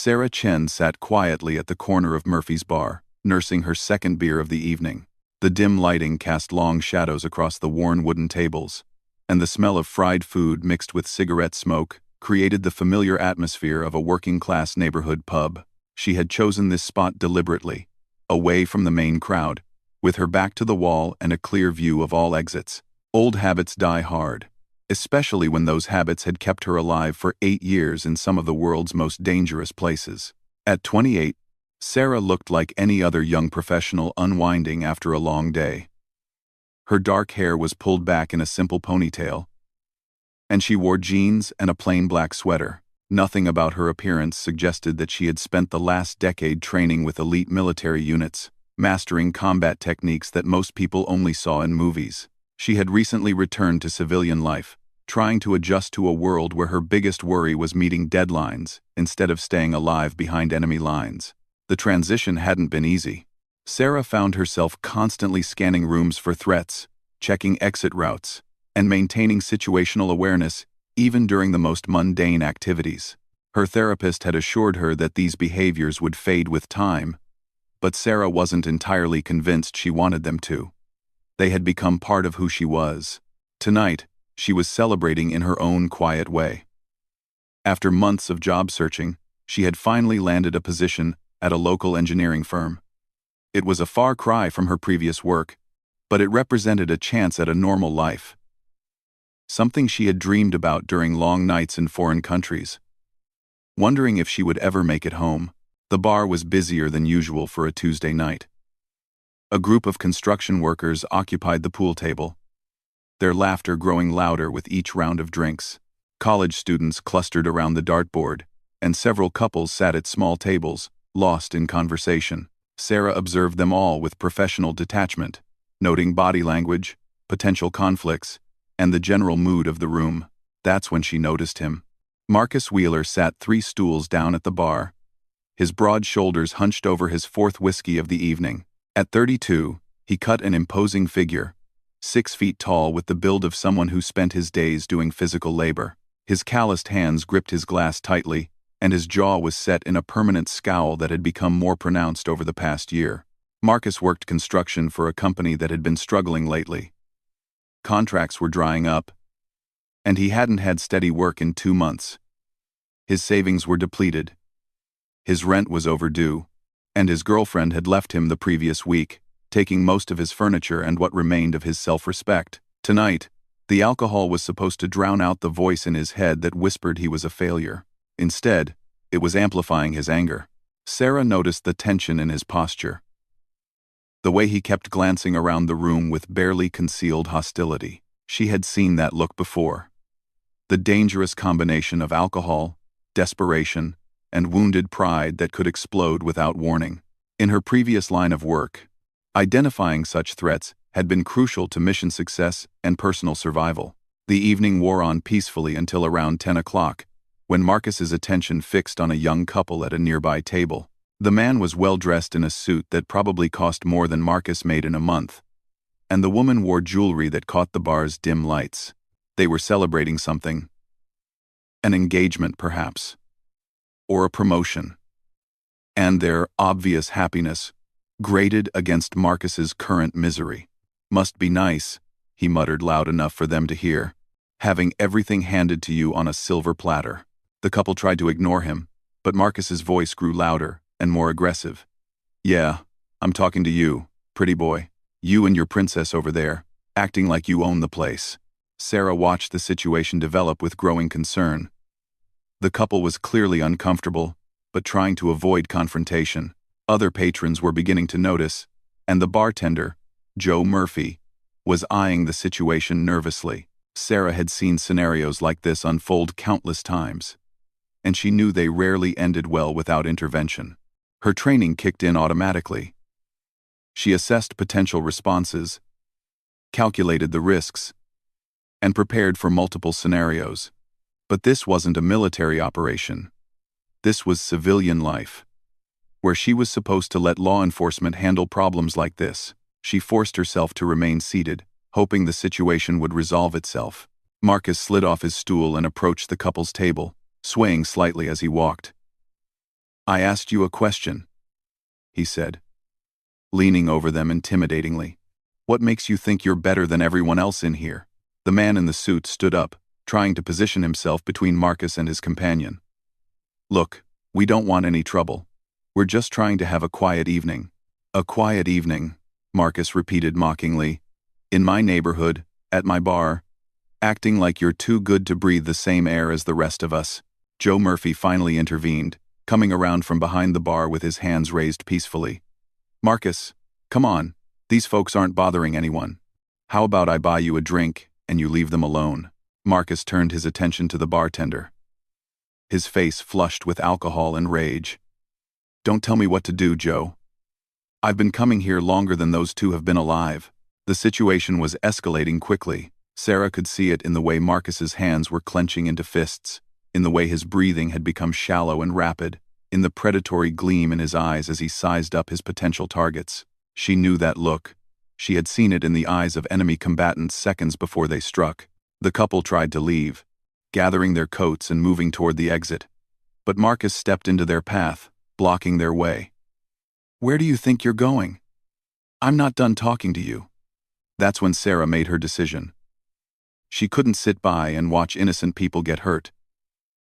Sarah Chen sat quietly at the corner of Murphy's bar, nursing her second beer of the evening. The dim lighting cast long shadows across the worn wooden tables, and the smell of fried food mixed with cigarette smoke created the familiar atmosphere of a working-class neighborhood pub. She had chosen this spot deliberately, away from the main crowd, with her back to the wall and a clear view of all exits. Old habits die hard, especially when those habits had kept her alive for 8 years in some of the world's most dangerous places. At 28, Sarah looked like any other young professional unwinding after a long day. Her dark hair was pulled back in a simple ponytail, and she wore jeans and a plain black sweater. Nothing about her appearance suggested that she had spent the last decade training with elite military units, mastering combat techniques that most people only saw in movies. She had recently returned to civilian life, trying to adjust to a world where her biggest worry was meeting deadlines instead of staying alive behind enemy lines. The transition hadn't been easy. Sarah found herself constantly scanning rooms for threats, checking exit routes, and maintaining situational awareness even during the most mundane activities. Her therapist had assured her that these behaviors would fade with time, but Sarah wasn't entirely convinced she wanted them to. They had become part of who she was. Tonight, she was celebrating in her own quiet way. After months of job searching, she had finally landed a position at a local engineering firm. It was a far cry from her previous work, but it represented a chance at a normal life. Something she had dreamed about during long nights in foreign countries. Wondering if she would ever make it home, the bar was busier than usual for a Tuesday night. A group of construction workers occupied the pool table, their laughter growing louder with each round of drinks. College students clustered around the dartboard, and several couples sat at small tables, lost in conversation. Sarah observed them all with professional detachment, noting body language, potential conflicts, and the general mood of the room. That's when she noticed him. Marcus Wheeler sat 3 stools down at the bar, his broad shoulders hunched over his 4th whiskey of the evening. At 32, he cut an imposing figure, 6 feet tall with the build of someone who spent his days doing physical labor. His calloused hands gripped his glass tightly, and his jaw was set in a permanent scowl that had become more pronounced over the past year. Marcus worked construction for a company that had been struggling lately. Contracts were drying up, and he hadn't had steady work in 2 months. His savings were depleted. His rent was overdue, and his girlfriend had left him the previous week, taking most of his furniture and what remained of his self-respect. Tonight, the alcohol was supposed to drown out the voice in his head that whispered he was a failure. Instead, it was amplifying his anger. Sarah noticed the tension in his posture, the way he kept glancing around the room with barely concealed hostility. She had seen that look before. The dangerous combination of alcohol, desperation, and wounded pride that could explode without warning. In her previous line of work, identifying such threats had been crucial to mission success and personal survival. The evening wore on peacefully until around 10 o'clock, when Marcus's attention fixed on a young couple at a nearby table. The man was well-dressed in a suit that probably cost more than Marcus made in a month, and the woman wore jewelry that caught the bar's dim lights. They were celebrating something. An engagement, perhaps. Or a promotion. And their obvious happiness grated against Marcus's current misery. "Must be nice," he muttered loud enough for them to hear, "having everything handed to you on a silver platter." The couple tried to ignore him, but Marcus's voice grew louder and more aggressive. "Yeah, I'm talking to you, pretty boy. You and your princess over there, acting like you own the place." Sarah watched the situation develop with growing concern. The couple was clearly uncomfortable, but trying to avoid confrontation. Other patrons were beginning to notice, and the bartender, Joe Murphy, was eyeing the situation nervously. Sarah had seen scenarios like this unfold countless times, and she knew they rarely ended well without intervention. Her training kicked in automatically. She assessed potential responses, calculated the risks, and prepared for multiple scenarios. But this wasn't a military operation. This was civilian life, where she was supposed to let law enforcement handle problems like this. She forced herself to remain seated, hoping the situation would resolve itself. Marcus slid off his stool and approached the couple's table, swaying slightly as he walked. I asked you a question, he said, leaning over them intimidatingly. What makes you think you're better than everyone else in here? The man in the suit stood up, trying to position himself between Marcus and his companion. Look, we don't want any trouble. We're just trying to have a quiet evening. A quiet evening, Marcus repeated mockingly. In my neighborhood, at my bar, acting like you're too good to breathe the same air as the rest of us. Joe Murphy finally intervened, coming around from behind the bar with his hands raised peacefully. Marcus, come on, these folks aren't bothering anyone. How about I buy you a drink, and you leave them alone? Marcus turned his attention to the bartender, his face flushed with alcohol and rage. Don't tell me what to do, Joe. I've been coming here longer than those two have been alive. The situation was escalating quickly. Sarah could see it in the way Marcus's hands were clenching into fists, in the way his breathing had become shallow and rapid, in the predatory gleam in his eyes as he sized up his potential targets. She knew that look. She had seen it in the eyes of enemy combatants seconds before they struck. The couple tried to leave, gathering their coats and moving toward the exit. But Marcus stepped into their path, blocking their way. Where do you think you're going? I'm not done talking to you. That's when Sarah made her decision. She couldn't sit by and watch innocent people get hurt.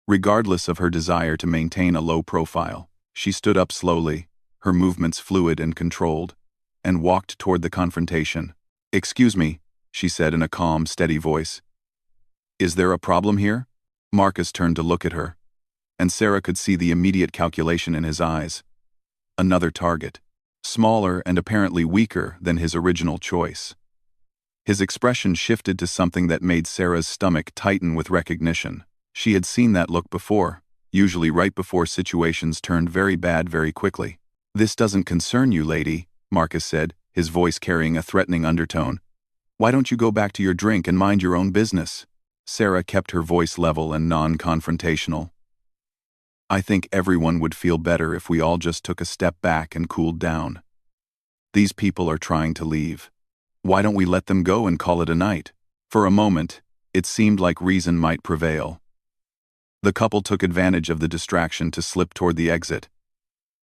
Regardless of her desire to maintain a low profile, she stood up slowly, her movements fluid and controlled, and walked toward the confrontation. Excuse me, she said in a calm, steady voice. Is there a problem here? Marcus turned to look at her, and Sarah could see the immediate calculation in his eyes. Another target, smaller and apparently weaker than his original choice. His expression shifted to something that made Sarah's stomach tighten with recognition. She had seen that look before, usually right before situations turned very bad very quickly. This doesn't concern you, lady, Marcus said, his voice carrying a threatening undertone. Why don't you go back to your drink and mind your own business? Sarah kept her voice level and non-confrontational. I think everyone would feel better if we all just took a step back and cooled down. These people are trying to leave. Why don't we let them go and call it a night? For a moment, it seemed like reason might prevail. The couple took advantage of the distraction to slip toward the exit,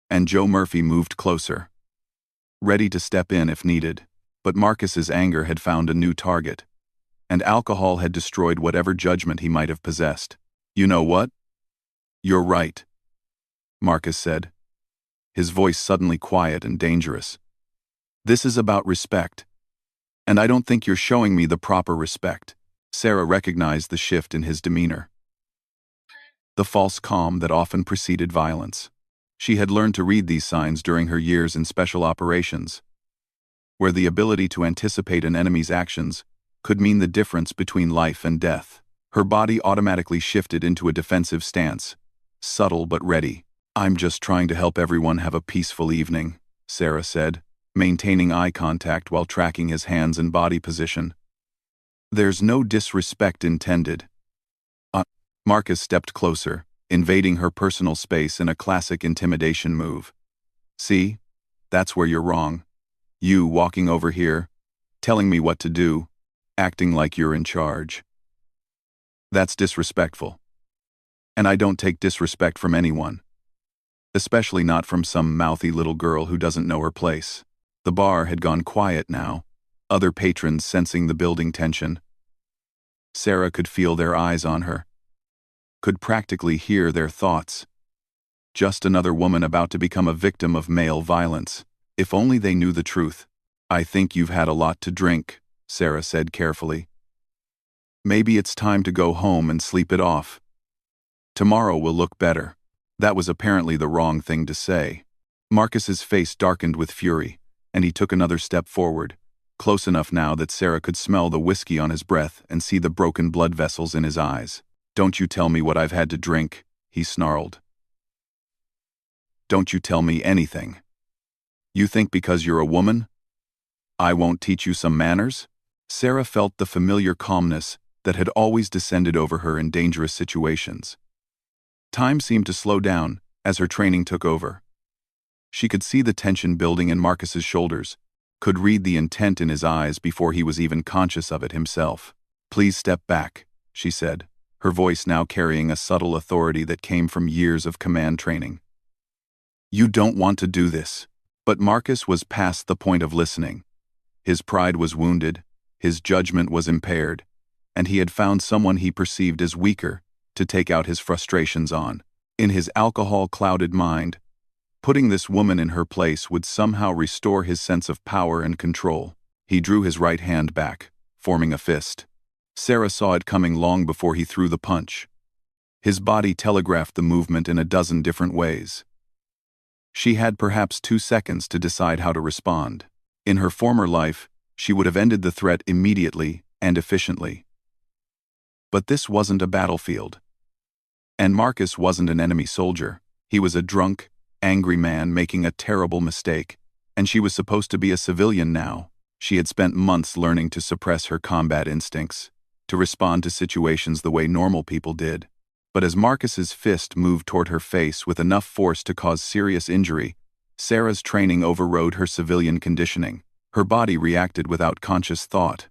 and Joe Murphy moved closer, ready to step in if needed. But Marcus's anger had found a new target, and alcohol had destroyed whatever judgment he might have possessed. You know what? You're right, Marcus said, his voice suddenly quiet and dangerous. This is about respect. And I don't think you're showing me the proper respect. Sarah recognized the shift in his demeanor, the false calm that often preceded violence. She had learned to read these signs during her years in special operations, where the ability to anticipate an enemy's actions could mean the difference between life and death. Her body automatically shifted into a defensive stance, subtle but ready. I'm just trying to help everyone have a peaceful evening, Sarah said, maintaining eye contact while tracking his hands and body position. There's no disrespect intended. Marcus stepped closer, invading her personal space in a classic intimidation move. See? That's where you're wrong. You walking over here, telling me what to do, acting like you're in charge. That's disrespectful. And I don't take disrespect from anyone. Especially not from some mouthy little girl who doesn't know her place. The bar had gone quiet now, other patrons sensing the building tension. Sarah could feel their eyes on her, could practically hear their thoughts. Just another woman about to become a victim of male violence. If only they knew the truth. I think you've had a lot to drink, Sarah said carefully. Maybe it's time to go home and sleep it off. Tomorrow will look better. That was apparently the wrong thing to say. Marcus's face darkened with fury, and he took another step forward, close enough now that Sarah could smell the whiskey on his breath and see the broken blood vessels in his eyes. Don't you tell me what I've had to drink, he snarled. Don't you tell me anything. You think because you're a woman, I won't teach you some manners? Sarah felt the familiar calmness that had always descended over her in dangerous situations. Time seemed to slow down as her training took over. She could see the tension building in Marcus's shoulders, could read the intent in his eyes before he was even conscious of it himself. Please step back, she said, her voice now carrying a subtle authority that came from years of command training. You don't want to do this. But Marcus was past the point of listening. His pride was wounded, his judgment was impaired, and he had found someone he perceived as weaker to take out his frustrations on. In his alcohol-clouded mind, putting this woman in her place would somehow restore his sense of power and control. He drew his right hand back, forming a fist. Sarah saw it coming long before he threw the punch. His body telegraphed the movement in a dozen different ways. She had perhaps 2 seconds to decide how to respond. In her former life, she would have ended the threat immediately and efficiently. But this wasn't a battlefield. And Marcus wasn't an enemy soldier. He was a drunk, angry man making a terrible mistake. And she was supposed to be a civilian now. She had spent months learning to suppress her combat instincts, to respond to situations the way normal people did. But as Marcus's fist moved toward her face with enough force to cause serious injury, Sarah's training overrode her civilian conditioning. Her body reacted without conscious thought,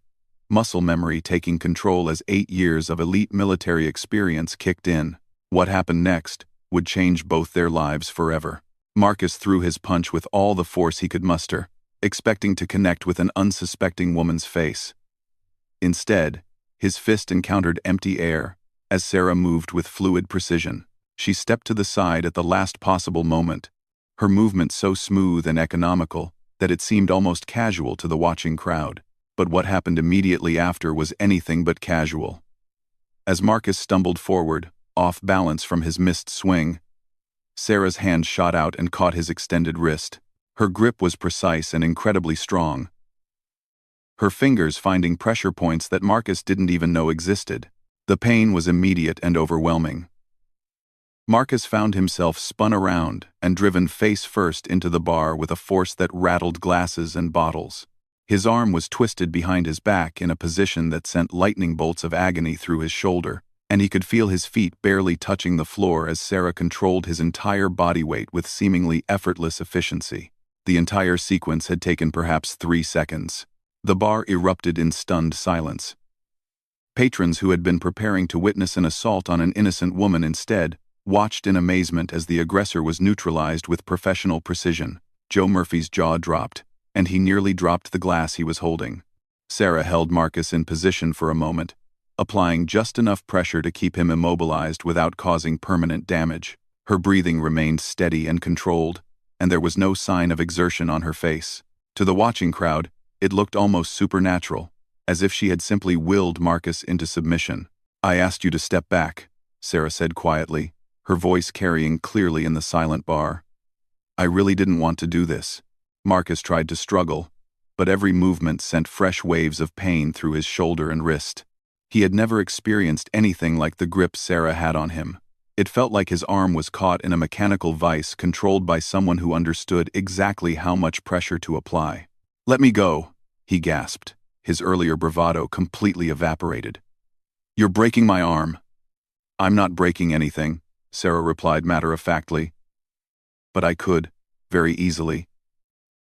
muscle memory taking control as 8 years of elite military experience kicked in. What happened next would change both their lives forever. Marcus threw his punch with all the force he could muster, expecting to connect with an unsuspecting woman's face. Instead, his fist encountered empty air as Sarah moved with fluid precision. She stepped to the side at the last possible moment, her movement so smooth and economical that it seemed almost casual to the watching crowd. But what happened immediately after was anything but casual. As Marcus stumbled forward, off balance from his missed swing, Sarah's hand shot out and caught his extended wrist. Her grip was precise and incredibly strong, her fingers finding pressure points that Marcus didn't even know existed. The pain was immediate and overwhelming. Marcus found himself spun around and driven face first into the bar with a force that rattled glasses and bottles. His arm was twisted behind his back in a position that sent lightning bolts of agony through his shoulder, and he could feel his feet barely touching the floor as Sarah controlled his entire body weight with seemingly effortless efficiency. The entire sequence had taken perhaps 3 seconds. The bar erupted in stunned silence. Patrons who had been preparing to witness an assault on an innocent woman instead watched in amazement as the aggressor was neutralized with professional precision. Joe Murphy's jaw dropped, and he nearly dropped the glass he was holding. Sarah held Marcus in position for a moment, applying just enough pressure to keep him immobilized without causing permanent damage. Her breathing remained steady and controlled, and there was no sign of exertion on her face. To the watching crowd, it looked almost supernatural, as if she had simply willed Marcus into submission. "I asked you to step back," Sarah said quietly, her voice carrying clearly in the silent bar. "I really didn't want to do this." Marcus tried to struggle, but every movement sent fresh waves of pain through his shoulder and wrist. He had never experienced anything like the grip Sarah had on him. It felt like his arm was caught in a mechanical vice controlled by someone who understood exactly how much pressure to apply. "Let me go," he gasped, his earlier bravado completely evaporated. "You're breaking my arm." "I'm not breaking anything," Sarah replied matter-of-factly. "But I could, very easily."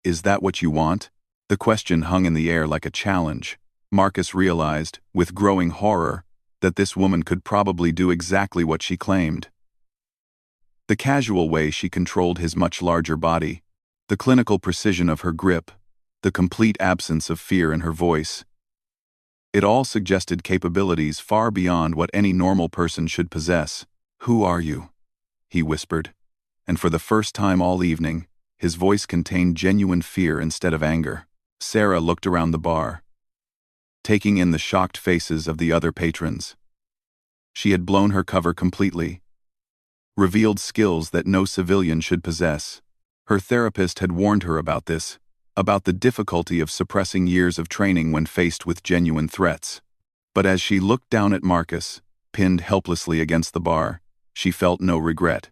"Is that what you want?" The question hung in the air like a challenge. Marcus realized, with growing horror, that this woman could probably do exactly what she claimed. The casual way she controlled his much larger body, the clinical precision of her grip, the complete absence of fear in her voice. It all suggested capabilities far beyond what any normal person should possess. "Who are you?" he whispered, and for the first time all evening, his voice contained genuine fear instead of anger. Sarah looked around the bar, taking in the shocked faces of the other patrons. She had blown her cover completely, revealed skills that no civilian should possess. Her therapist had warned her about this, about the difficulty of suppressing years of training when faced with genuine threats. But as she looked down at Marcus, pinned helplessly against the bar, she felt no regret.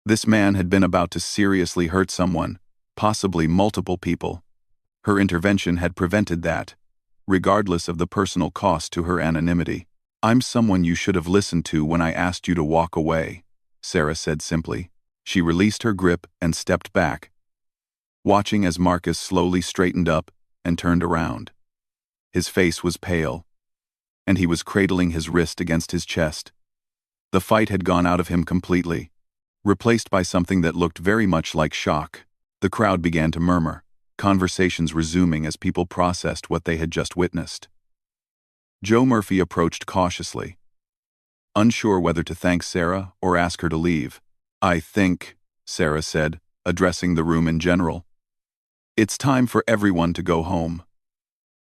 This man had been about to seriously hurt someone, possibly multiple people. Her intervention had prevented that, regardless of the personal cost to her anonymity. "I'm someone you should have listened to when I asked you to walk away," Sarah said simply. She released her grip and stepped back, watching as Marcus slowly straightened up and turned around. His face was pale, and he was cradling his wrist against his chest. The fight had gone out of him completely. replaced by something that looked very much like shock. The crowd began to murmur, conversations resuming as people processed what they had just witnessed. Joe Murphy approached cautiously, unsure whether to thank Sarah or ask her to leave. "I think," Sarah said, addressing the room in general, "it's time for everyone to go home.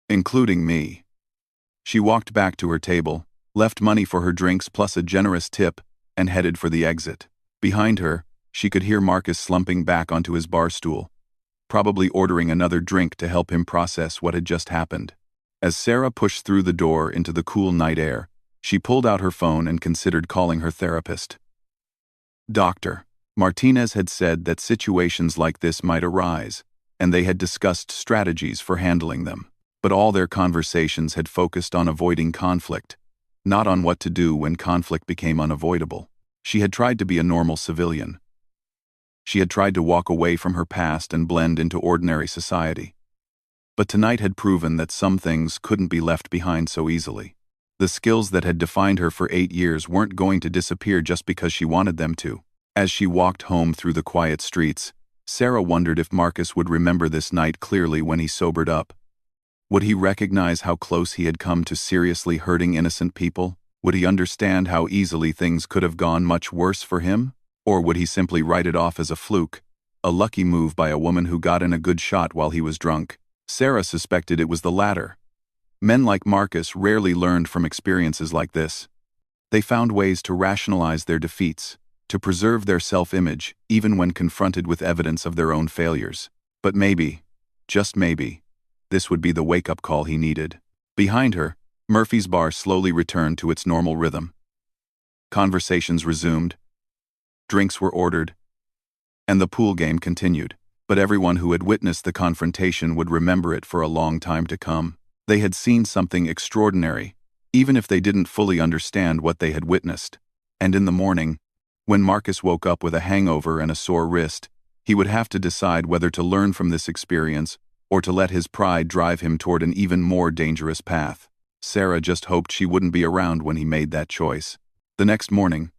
Including me." She walked back to her table, left money for her drinks plus a generous tip, and headed for the exit. Behind her, she could hear Marcus slumping back onto his bar stool, probably ordering another drink to help him process what had just happened. As Sarah pushed through the door into the cool night air, she pulled out her phone and considered calling her therapist. Dr. Martinez had said that situations like this might arise, and they had discussed strategies for handling them. But all their conversations had focused on avoiding conflict, not on what to do when conflict became unavoidable. She had tried to be a normal civilian. She had tried to walk away from her past and blend into ordinary society. But tonight had proven that some things couldn't be left behind so easily. The skills that had defined her for 8 years weren't going to disappear just because she wanted them to. As she walked home through the quiet streets, Sarah wondered if Marcus would remember this night clearly when he sobered up. Would he recognize how close he had come to seriously hurting innocent people? Would he understand how easily things could have gone much worse for him? Or would he simply write it off as a fluke, a lucky move by a woman who got in a good shot while he was drunk? Sarah suspected it was the latter. Men like Marcus rarely learned from experiences like this. They found ways to rationalize their defeats, to preserve their self-image, even when confronted with evidence of their own failures. But maybe, just maybe, this would be the wake-up call he needed. Behind her, Murphy's bar slowly returned to its normal rhythm. Conversations resumed, drinks were ordered, and the pool game continued. But everyone who had witnessed the confrontation would remember it for a long time to come. They had seen something extraordinary, even if they didn't fully understand what they had witnessed. And in the morning, when Marcus woke up with a hangover and a sore wrist, he would have to decide whether to learn from this experience or to let his pride drive him toward an even more dangerous path. Sarah just hoped she wouldn't be around when he made that choice. The next morning,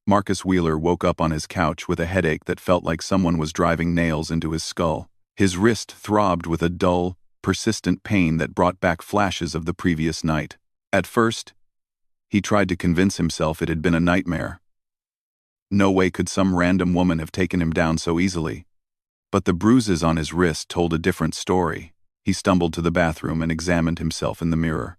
Marcus Wheeler woke up on his couch with a headache that felt like someone was driving nails into his skull. His wrist throbbed with a dull, persistent pain that brought back flashes of the previous night. At first, he tried to convince himself it had been a nightmare. No way could some random woman have taken him down so easily. But the bruises on his wrist told a different story. He stumbled to the bathroom and examined himself in the mirror.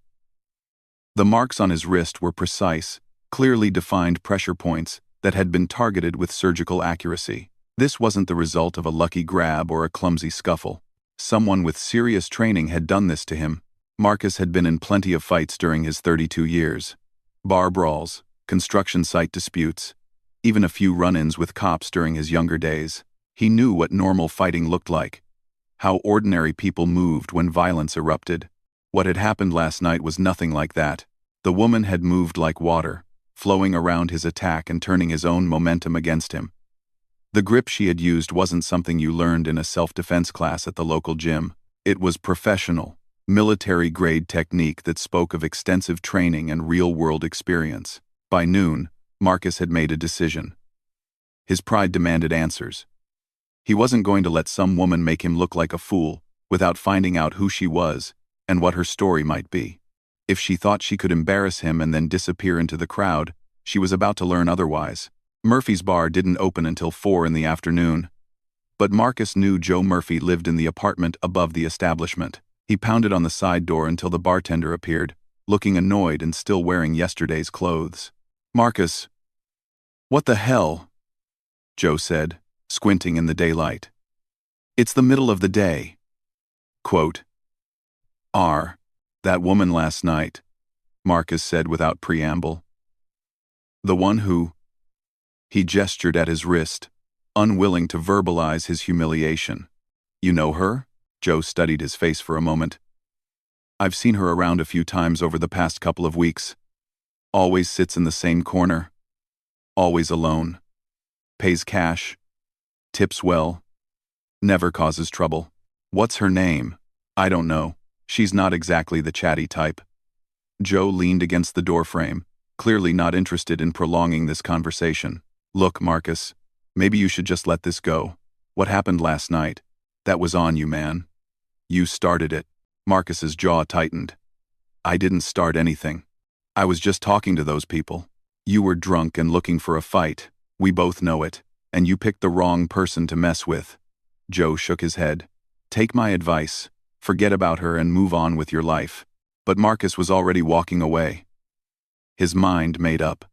The marks on his wrist were precise, clearly defined pressure points that had been targeted with surgical accuracy. This wasn't the result of a lucky grab or a clumsy scuffle. Someone with serious training had done this to him. Marcus had been in plenty of fights during his 32 years. Bar brawls, construction site disputes, even a few run-ins with cops during his younger days. He knew what normal fighting looked like, how ordinary people moved when violence erupted. What had happened last night was nothing like that. The woman had moved like water, flowing around his attack and turning his own momentum against him. The grip she had used wasn't something you learned in a self-defense class at the local gym. It was professional, military-grade technique that spoke of extensive training and real-world experience. By noon, Marcus had made a decision. His pride demanded answers. He wasn't going to let some woman make him look like a fool without finding out who she was and what her story might be. If she thought she could embarrass him and then disappear into the crowd, she was about to learn otherwise. Murphy's bar didn't open until 4 in the afternoon. But Marcus knew Joe Murphy lived in the apartment above the establishment. He pounded on the side door until the bartender appeared, looking annoyed and still wearing yesterday's clothes. "Marcus, what the hell?" Joe said, squinting in the daylight. "It's the middle of the day." Quote, "That woman last night," Marcus said without preamble. "The one who—" He gestured at his wrist, unwilling to verbalize his humiliation. "You know her?" Joe studied his face for a moment. "I've seen her around a few times over the past couple of weeks. Always sits in the same corner. Always alone. Pays cash. Tips well. Never causes trouble. What's her name?" "I don't know. She's not exactly the chatty type." Joe leaned against the doorframe, clearly not interested in prolonging this conversation. "Look, Marcus, Maybe you should just let this go. What happened last night? That was on you, man. You started it. Marcus's jaw tightened. I didn't start anything. I was just talking to those people. You were drunk and looking for a fight. We both know it. And you picked the wrong person to mess with. Joe shook his head. Take my advice. Forget about her and move on with your life. But Marcus was already walking away. His mind made up.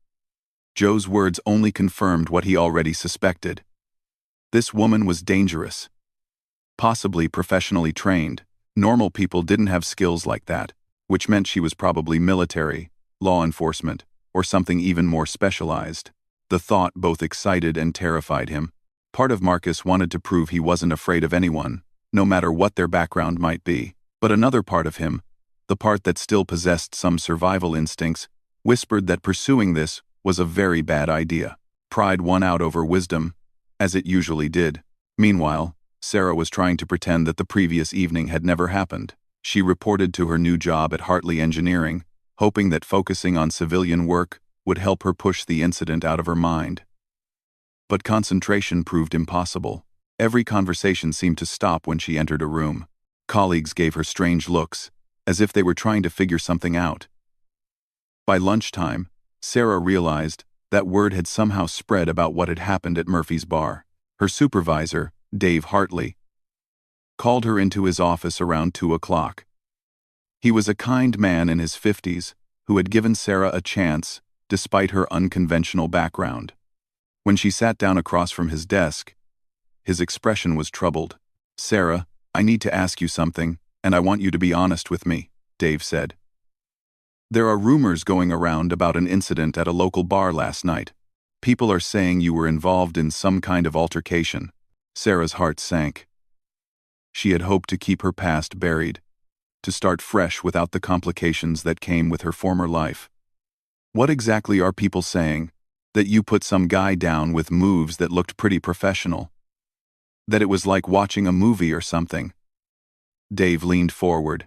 Joe's words only confirmed what he already suspected. This woman was dangerous. Possibly professionally trained. Normal people didn't have skills like that, which meant she was probably military, law enforcement, or something even more specialized. The thought both excited and terrified him. Part of Marcus wanted to prove he wasn't afraid of anyone, no matter what their background might be. But another part of him, the part that still possessed some survival instincts, whispered that pursuing this was a very bad idea. Pride won out over wisdom, as it usually did. Meanwhile, Sarah was trying to pretend that the previous evening had never happened. She reported to her new job at Hartley Engineering, hoping that focusing on civilian work would help her push the incident out of her mind. But concentration proved impossible. Every conversation seemed to stop when she entered a room. Colleagues gave her strange looks, as if they were trying to figure something out. By lunchtime, Sarah realized that word had somehow spread about what had happened at Murphy's bar. Her supervisor, Dave Hartley, called her into his office around 2 o'clock. He was a kind man in his 50s who had given Sarah a chance despite her unconventional background. When she sat down across from his desk, his expression was troubled. Sarah, I need to ask you something, and I want you to be honest with me, Dave said. There are rumors going around about an incident at a local bar last night. People are saying you were involved in some kind of altercation. Sarah's heart sank. She had hoped to keep her past buried, to start fresh without the complications that came with her former life. What exactly are people saying? That you put some guy down with moves that looked pretty professional? That it was like watching a movie or something? Dave leaned forward,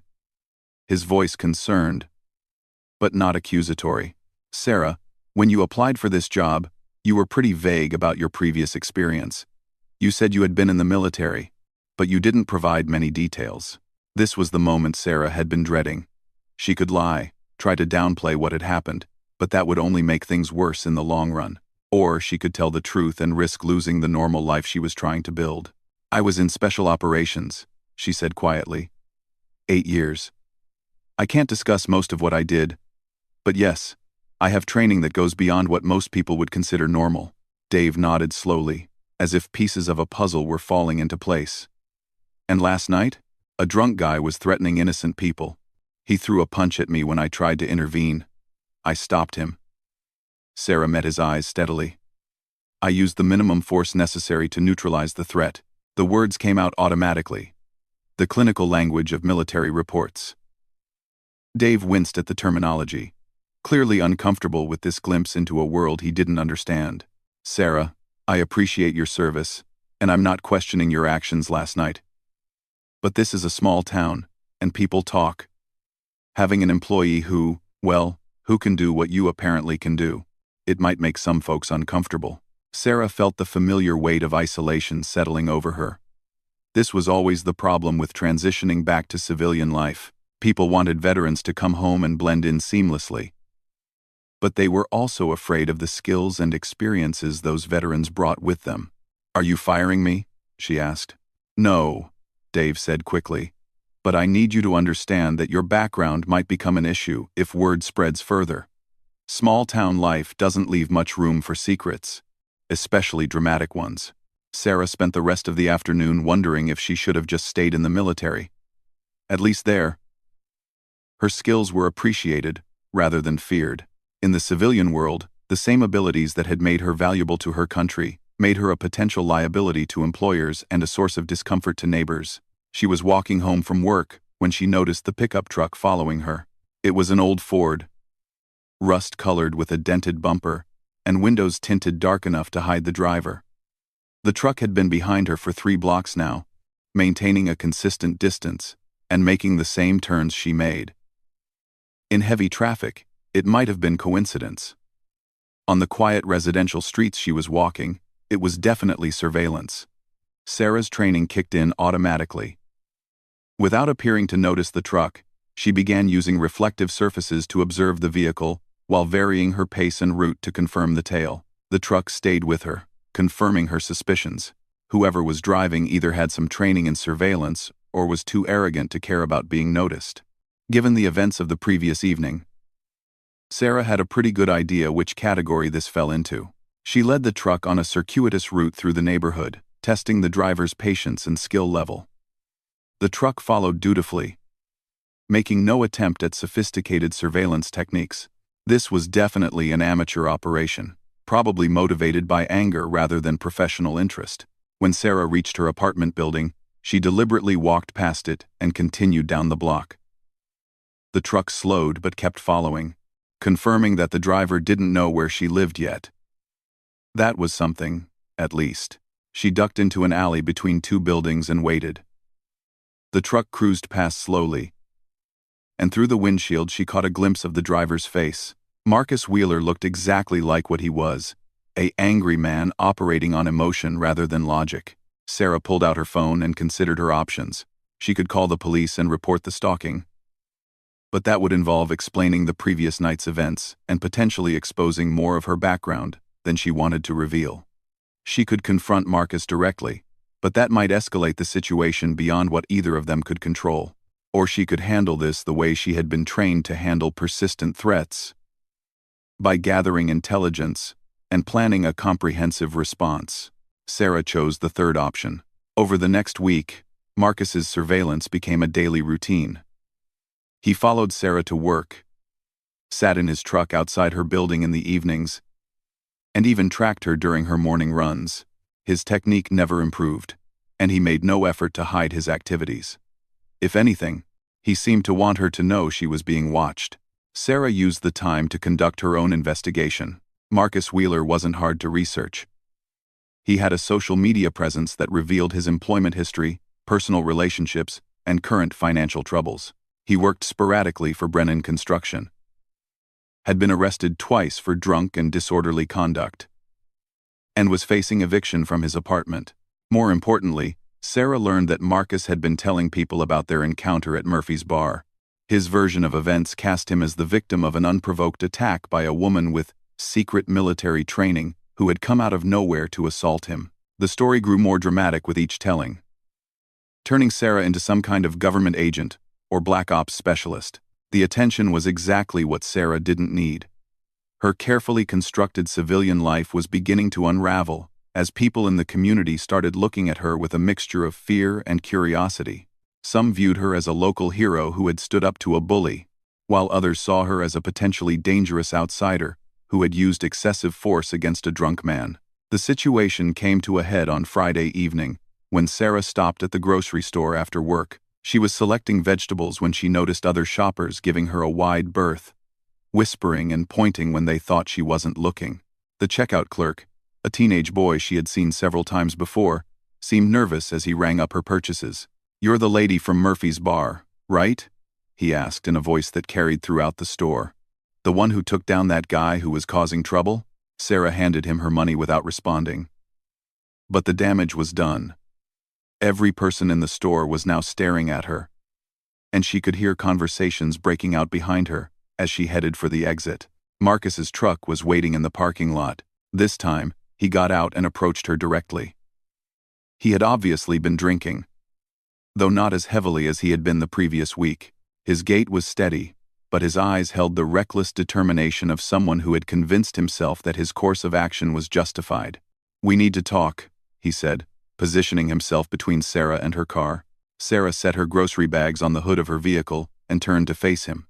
his voice concerned, but not accusatory. Sarah, when you applied for this job, you were pretty vague about your previous experience. You said you had been in the military, but you didn't provide many details. This was the moment Sarah had been dreading. She could lie, try to downplay what had happened, but that would only make things worse in the long run. Or she could tell the truth and risk losing the normal life she was trying to build. I was in special operations, she said quietly. 8 years. I can't discuss most of what I did, but yes, I have training that goes beyond what most people would consider normal. Dave nodded slowly, as if pieces of a puzzle were falling into place. And last night, a drunk guy was threatening innocent people. He threw a punch at me when I tried to intervene. I stopped him. Sarah met his eyes steadily. I used the minimum force necessary to neutralize the threat. The words came out automatically. The clinical language of military reports. Dave winced at the terminology, clearly uncomfortable with this glimpse into a world he didn't understand. Sarah, I appreciate your service, and I'm not questioning your actions last night. But this is a small town, and people talk. Having an employee who can do what you apparently can do, it might make some folks uncomfortable. Sarah felt the familiar weight of isolation settling over her. This was always the problem with transitioning back to civilian life. People wanted veterans to come home and blend in seamlessly. But they were also afraid of the skills and experiences those veterans brought with them. Are you firing me? She asked. No, Dave said quickly. But I need you to understand that your background might become an issue if word spreads further. Small-town life doesn't leave much room for secrets, especially dramatic ones. Sarah spent the rest of the afternoon wondering if she should have just stayed in the military. At least there, her skills were appreciated rather than feared. In the civilian world, the same abilities that had made her valuable to her country made her a potential liability to employers and a source of discomfort to neighbors. She was walking home from work when she noticed the pickup truck following her. It was an old Ford, rust-colored with a dented bumper, and windows tinted dark enough to hide the driver. The truck had been behind her for 3 blocks now, maintaining a consistent distance and making the same turns she made. In heavy traffic, it might have been coincidence. On the quiet residential streets she was walking, It was definitely surveillance. Sarah's training kicked in automatically. Without appearing to notice the truck, she began using reflective surfaces to observe the vehicle, while varying her pace and route to confirm the tale. The truck stayed with her, confirming her suspicions. Whoever was driving either had some training in surveillance or was too arrogant to care about being noticed. Given the events of the previous evening, Sarah had a pretty good idea which category this fell into. She led the truck on a circuitous route through the neighborhood, testing the driver's patience and skill level. The truck followed dutifully, making no attempt at sophisticated surveillance techniques. This was definitely an amateur operation, probably motivated by anger rather than professional interest. When Sarah reached her apartment building, she deliberately walked past it and continued down the block. The truck slowed but kept following, confirming that the driver didn't know where she lived yet. That was something, at least. She ducked into an alley between two buildings and waited. The truck cruised past slowly, and through the windshield she caught a glimpse of the driver's face. Marcus Wheeler looked exactly like what he was, an angry man operating on emotion rather than logic. Sarah pulled out her phone and considered her options. She could call the police and report the stalking, but that would involve explaining the previous night's events and potentially exposing more of her background than she wanted to reveal. She could confront Marcus directly, but that might escalate the situation beyond what either of them could control. Or she could handle this the way she had been trained to handle persistent threats, by gathering intelligence and planning a comprehensive response. Sarah chose the third option. Over the next week, Marcus's surveillance became a daily routine. He followed Sarah to work, sat in his truck outside her building in the evenings, and even tracked her during her morning runs. His technique never improved, and he made no effort to hide his activities. If anything, he seemed to want her to know she was being watched. Sarah used the time to conduct her own investigation. Marcus Wheeler wasn't hard to research. He had a social media presence that revealed his employment history, personal relationships, and current financial troubles. He worked sporadically for Brennan Construction, had been arrested twice for drunk and disorderly conduct, and was facing eviction from his apartment. More importantly, Sarah learned that Marcus had been telling people about their encounter at Murphy's bar. His version of events cast him as the victim of an unprovoked attack by a woman with secret military training who had come out of nowhere to assault him. The story grew more dramatic with each telling, turning Sarah into some kind of government agent or black ops specialist. The attention was exactly what Sarah didn't need. Her carefully constructed civilian life was beginning to unravel as people in the community started looking at her with a mixture of fear and curiosity. Some viewed her as a local hero who had stood up to a bully, while others saw her as a potentially dangerous outsider who had used excessive force against a drunk man. The situation came to a head on Friday evening, when Sarah stopped at the grocery store after work. She was selecting vegetables when she noticed other shoppers giving her a wide berth, whispering and pointing when they thought she wasn't looking. The checkout clerk, a teenage boy she had seen several times before, seemed nervous as he rang up her purchases. "You're the lady from Murphy's bar, right?" he asked in a voice that carried throughout the store. "The one who took down that guy who was causing trouble?" Sarah handed him her money without responding. But the damage was done. Every person in the store was now staring at her, and she could hear conversations breaking out behind her as she headed for the exit. Marcus's truck was waiting in the parking lot. This time, he got out and approached her directly. He had obviously been drinking, though not as heavily as he had been the previous week. His gait was steady, but his eyes held the reckless determination of someone who had convinced himself that his course of action was justified. "We need to talk," he said, positioning himself between Sarah and her car. Sarah set her grocery bags on the hood of her vehicle and turned to face him.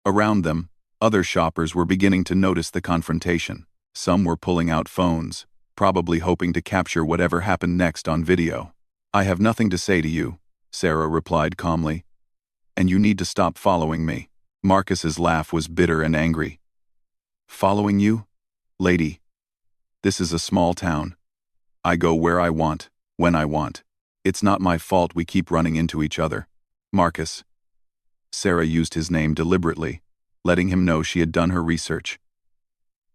Around them, other shoppers were beginning to notice the confrontation. Some were pulling out phones, probably hoping to capture whatever happened next on video. "I have nothing to say to you," Sarah replied calmly, "and you need to stop following me." Marcus's laugh was bitter and angry. "Following you? Lady, this is a small town. I go where I want, when I want. It's not my fault we keep running into each other. Marcus." Sarah used his name deliberately, letting him know she had done her research.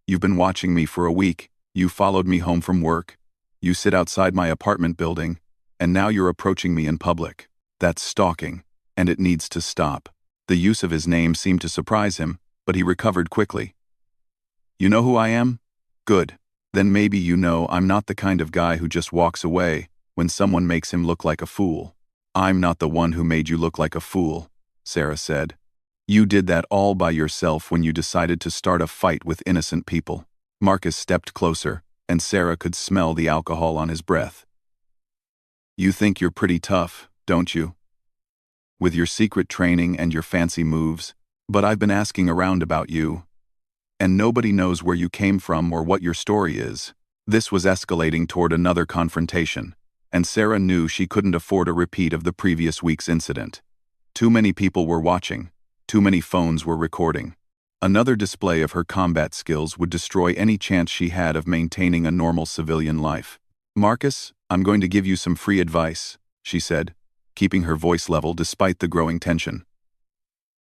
"You've been watching me for a week, You followed me home from work. You sit outside my apartment building, and now you're approaching me in public. That's stalking, and it needs to stop." The use of his name seemed to surprise him, but he recovered quickly. "You know who I am? Good. Then maybe you know I'm not the kind of guy who just walks away when someone makes him look like a fool." "I'm not the one who made you look like a fool," Sarah said. "You did that all by yourself when you decided to start a fight with innocent people." Marcus stepped closer, and Sarah could smell the alcohol on his breath. "You think you're pretty tough, don't you? With your secret training and your fancy moves, but I've been asking around about you, and nobody knows where you came from or what your story is." This was escalating toward another confrontation, and Sarah knew she couldn't afford a repeat of the previous week's incident. Too many people were watching, too many phones were recording. Another display of her combat skills would destroy any chance she had of maintaining a normal civilian life. "Marcus, I'm going to give you some free advice," she said, keeping her voice level despite the growing tension.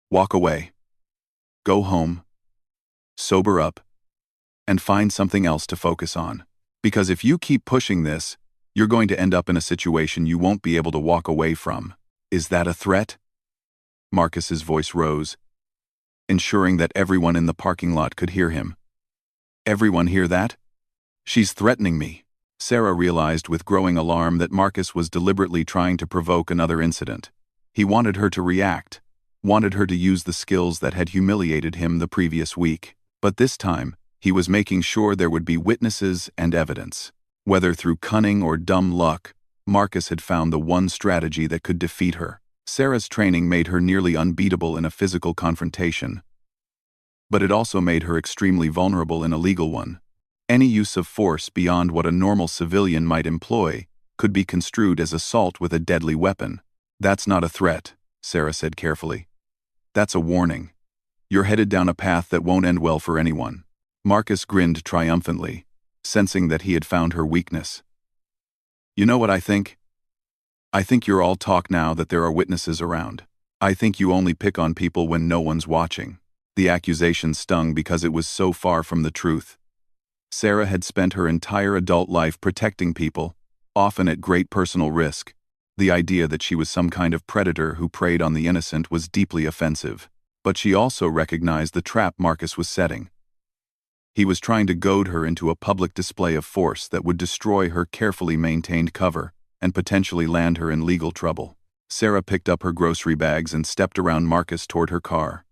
"Walk away. Go home. Sober up. And find something else to focus on. Because if you keep pushing this, you're going to end up in a situation you won't be able to walk away from." "Is that a threat?" Marcus's voice rose, ensuring that everyone in the parking lot could hear him. "Everyone hear that? She's threatening me." Sarah realized with growing alarm that Marcus was deliberately trying to provoke another incident. He wanted her to react, wanted her to use the skills that had humiliated him the previous week. But this time, he was making sure there would be witnesses and evidence. Whether through cunning or dumb luck, Marcus had found the one strategy that could defeat her. Sarah's training made her nearly unbeatable in a physical confrontation, but it also made her extremely vulnerable in a legal one. Any use of force beyond what a normal civilian might employ could be construed as assault with a deadly weapon. "That's not a threat," Sarah said carefully. "That's a warning. You're headed down a path that won't end well for anyone." Marcus grinned triumphantly, sensing that he had found her weakness. "You know what I think? I think you're all talk now that there are witnesses around. I think you only pick on people when no one's watching." The accusation stung because it was so far from the truth. Sarah had spent her entire adult life protecting people, often at great personal risk. The idea that she was some kind of predator who preyed on the innocent was deeply offensive. But she also recognized the trap Marcus was setting. He was trying to goad her into a public display of force that would destroy her carefully maintained cover and potentially land her in legal trouble. Sarah picked up her grocery bags and stepped around Marcus toward her car.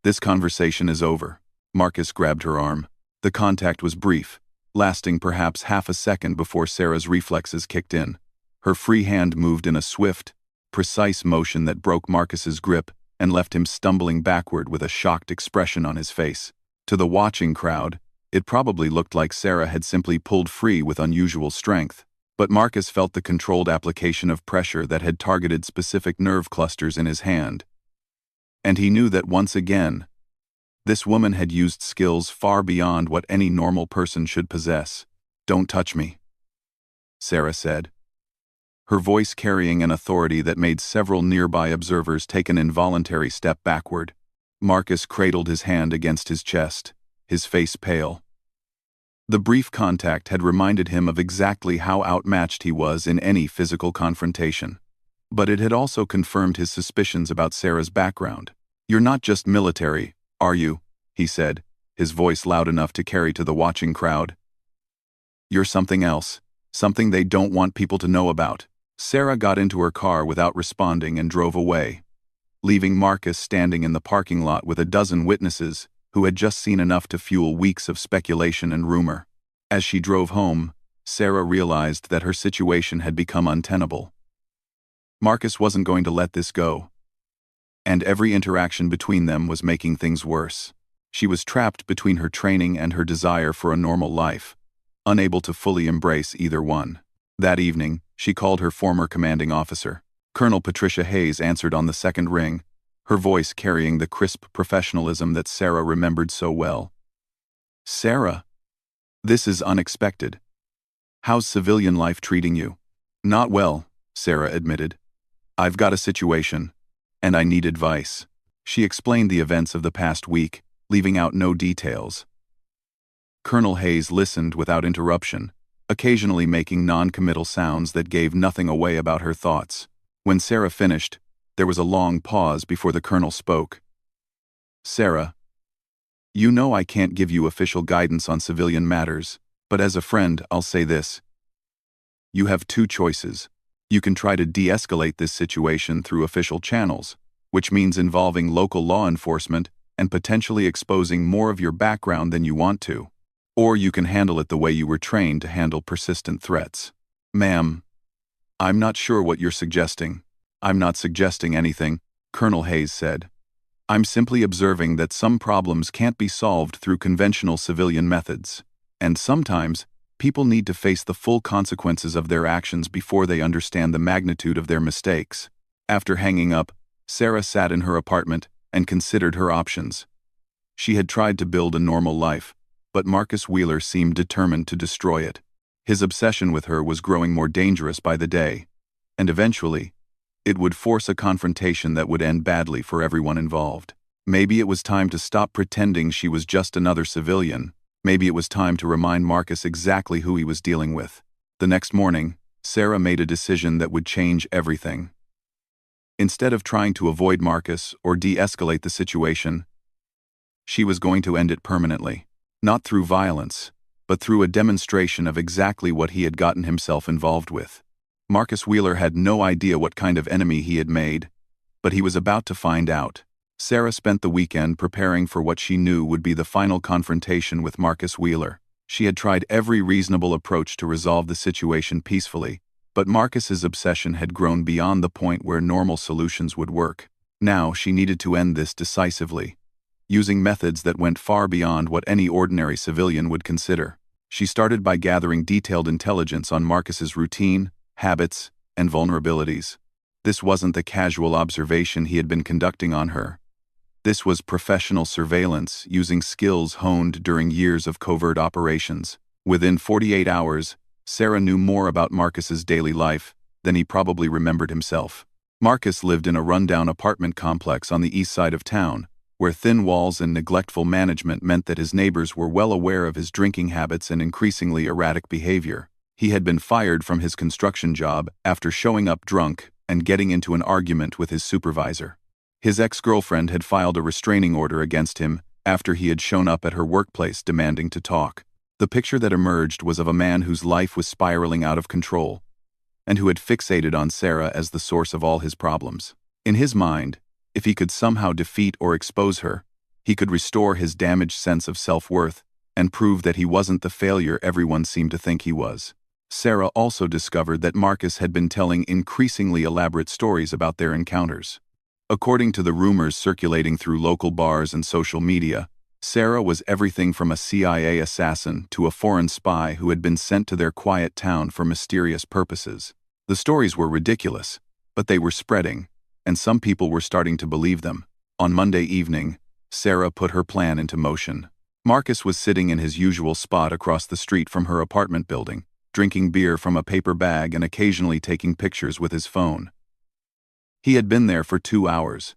"This conversation is over." Marcus grabbed her arm. The contact was brief, lasting perhaps half a second before Sarah's reflexes kicked in. Her free hand moved in a swift, precise motion that broke Marcus's grip and left him stumbling backward with a shocked expression on his face. To the watching crowd, it probably looked like Sarah had simply pulled free with unusual strength, but Marcus felt the controlled application of pressure that had targeted specific nerve clusters in his hand. And he knew that once again, this woman had used skills far beyond what any normal person should possess. "Don't touch me," Sarah said, her voice carrying an authority that made several nearby observers take an involuntary step backward. Marcus cradled his hand against his chest, his face pale. The brief contact had reminded him of exactly how outmatched he was in any physical confrontation. But it had also confirmed his suspicions about Sarah's background. "You're not just military, are you?" he said, his voice loud enough to carry to the watching crowd. "You're something else, something they don't want people to know about." Sarah got into her car without responding and drove away, leaving Marcus standing in the parking lot with a dozen witnesses who had just seen enough to fuel weeks of speculation and rumor. As she drove home, Sarah realized that her situation had become untenable. Marcus wasn't going to let this go, and every interaction between them was making things worse. She was trapped between her training and her desire for a normal life, unable to fully embrace either one. That evening, she called her former commanding officer. Colonel Patricia Hayes answered on the second ring, her voice carrying the crisp professionalism that Sarah remembered so well. "Sarah, this is unexpected. How's civilian life treating you?" "Not well," Sarah admitted. "I've got a situation, and I need advice." She explained the events of the past week, leaving out no details. Colonel Hayes listened without interruption, occasionally making non-committal sounds that gave nothing away about her thoughts. When Sarah finished, there was a long pause before the colonel spoke. "Sarah, you know I can't give you official guidance on civilian matters, but as a friend, I'll say this. You have two choices. You can try to de-escalate this situation through official channels, which means involving local law enforcement and potentially exposing more of your background than you want to. Or you can handle it the way you were trained to handle persistent threats." "Ma'am, I'm not sure what you're suggesting." "I'm not suggesting anything," Colonel Hayes said. "I'm simply observing that some problems can't be solved through conventional civilian methods, and sometimes people need to face the full consequences of their actions before they understand the magnitude of their mistakes." After hanging up, Sarah sat in her apartment and considered her options. She had tried to build a normal life, but Marcus Wheeler seemed determined to destroy it. His obsession with her was growing more dangerous by the day, and eventually, it would force a confrontation that would end badly for everyone involved. Maybe it was time to stop pretending she was just another civilian. Maybe it was time to remind Marcus exactly who he was dealing with. The next morning, Sarah made a decision that would change everything. Instead of trying to avoid Marcus or de-escalate the situation, she was going to end it permanently. Not through violence, but through a demonstration of exactly what he had gotten himself involved with. Marcus Wheeler had no idea what kind of enemy he had made, but he was about to find out. Sarah spent the weekend preparing for what she knew would be the final confrontation with Marcus Wheeler. She had tried every reasonable approach to resolve the situation peacefully, but Marcus's obsession had grown beyond the point where normal solutions would work. Now she needed to end this decisively, using methods that went far beyond what any ordinary civilian would consider. She started by gathering detailed intelligence on Marcus's routine, habits, and vulnerabilities. This wasn't the casual observation he had been conducting on her. This was professional surveillance using skills honed during years of covert operations. Within 48 hours, Sarah knew more about Marcus's daily life than he probably remembered himself. Marcus lived in a rundown apartment complex on the east side of town, where thin walls and neglectful management meant that his neighbors were well aware of his drinking habits and increasingly erratic behavior. He had been fired from his construction job after showing up drunk and getting into an argument with his supervisor. His ex-girlfriend had filed a restraining order against him after he had shown up at her workplace demanding to talk. The picture that emerged was of a man whose life was spiraling out of control, and who had fixated on Sarah as the source of all his problems. In his mind, if he could somehow defeat or expose her, he could restore his damaged sense of self-worth and prove that he wasn't the failure everyone seemed to think he was. Sarah also discovered that Marcus had been telling increasingly elaborate stories about their encounters. According to the rumors circulating through local bars and social media, Sarah was everything from a CIA assassin to a foreign spy who had been sent to their quiet town for mysterious purposes. The stories were ridiculous, but they were spreading, and some people were starting to believe them. On Monday evening, Sarah put her plan into motion. Marcus was sitting in his usual spot across the street from her apartment building, drinking beer from a paper bag and occasionally taking pictures with his phone. He had been there for 2 hours,